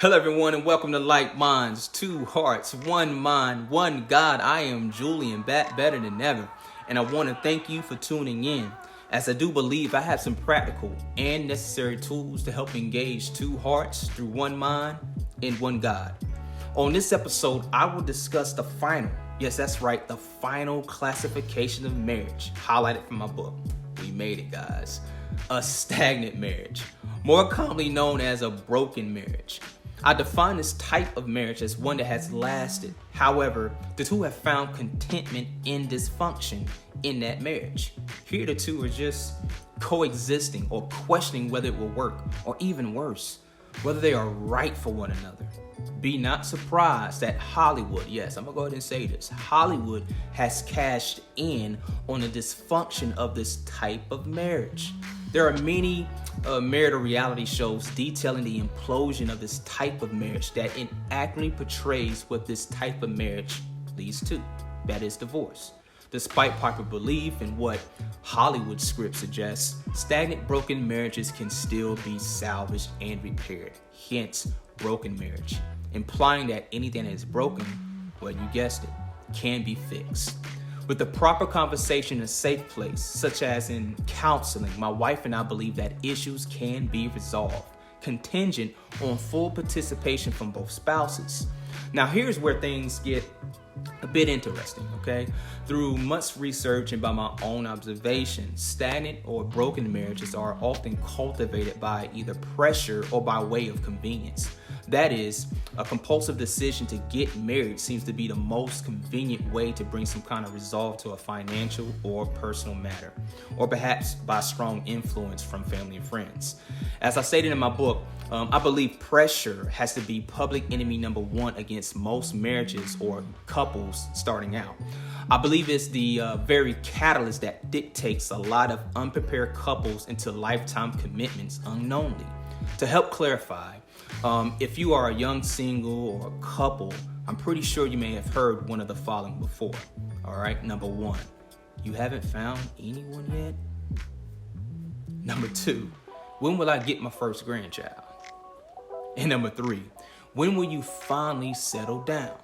Hello everyone and welcome to LikeMinds, two hearts, one mind, one God. I am Julien, back better than ever, and I want to thank you for tuning in, as I do believe I have some practical and necessary tools to help engage two hearts through one mind and one God. On this episode, I will discuss the final, yes that's right, the final classification of marriage, highlighted from my book. We made it, guys. A stagnant marriage, more commonly known as a broken marriage. I define this type of marriage as one that has lasted. However, the two have found contentment in dysfunction in that marriage. Here the two are just coexisting or questioning whether it will work, or even worse, whether they are right for one another. Be not surprised that Hollywood, yes, I'm gonna go ahead and say this, Hollywood has cashed in on the dysfunction of this type of marriage. There are many marital reality shows detailing the implosion of this type of marriage that inaccurately portrays what this type of marriage leads to, that is divorce. Despite popular belief in what Hollywood script suggests, stagnant broken marriages can still be salvaged and repaired, hence broken marriage, implying that anything that is broken, well you guessed it, can be fixed. With the proper conversation in a safe place, such as in counseling, my wife and I believe that issues can be resolved, contingent on full participation from both spouses. Now, here's where things get a bit interesting, okay? Through much research and by my own observation, stagnant or broken marriages are often cultivated by either pressure or by way of convenience. That is, a compulsive decision to get married seems to be the most convenient way to bring some kind of resolve to a financial or personal matter, or perhaps by strong influence from family and friends. As I stated in my book, I believe pressure has to be public enemy number one against most marriages or couples starting out. I believe it's the very catalyst that dictates a lot of unprepared couples into lifetime commitments unknowingly. To help clarify, if you are a young single or a couple, I'm pretty sure you may have heard one of the following before. All right, number one, you haven't found anyone yet? Number two, when will I get my first grandchild? And number three, when will you finally settle down?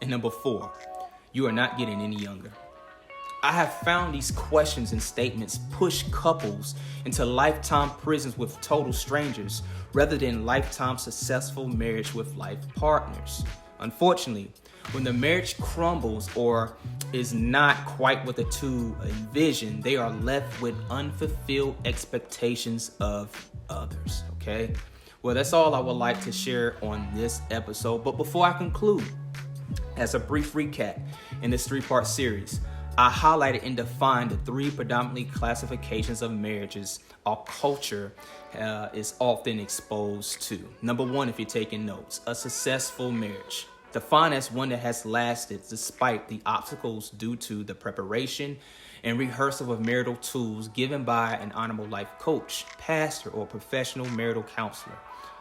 And number four, you are not getting any younger. I have found these questions and statements push couples into lifetime prisons with total strangers rather than lifetime successful marriage with life partners. Unfortunately, when the marriage crumbles or is not quite what the two envision, they are left with unfulfilled expectations of others, okay? Well, that's all I would like to share on this episode. But before I conclude, as a brief recap in this three-part series, I highlighted and defined the three predominantly classifications of marriages our culture is often exposed to. Number one, if you're taking notes, a successful marriage, defined as one that has lasted despite the obstacles due to the preparation and rehearsal of marital tools given by an honorable life coach, pastor, or professional marital counselor.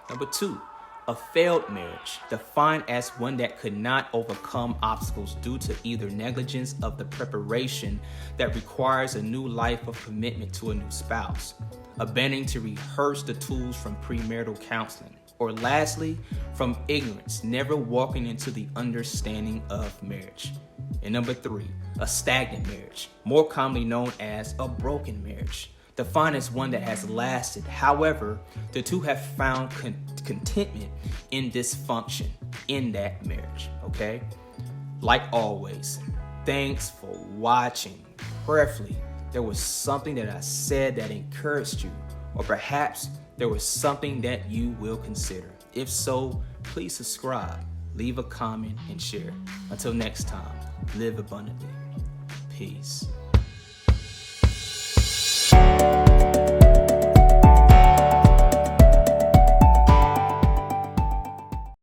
Number two, a failed marriage, defined as one that could not overcome obstacles due to either negligence of the preparation that requires a new life of commitment to a new spouse, abandoning to rehearse the tools from premarital counseling, or lastly, from ignorance, never walking into the understanding of marriage. And number three, a stagnant marriage, more commonly known as a broken marriage, defined as one that has lasted. However, the two have found contentment in dysfunction in that marriage, okay? Like always, thanks for watching. Prayerfully, there was something that I said that encouraged you, or perhaps there was something that you will consider. If so, please subscribe, leave a comment, and share. Until next time, live abundantly. Peace.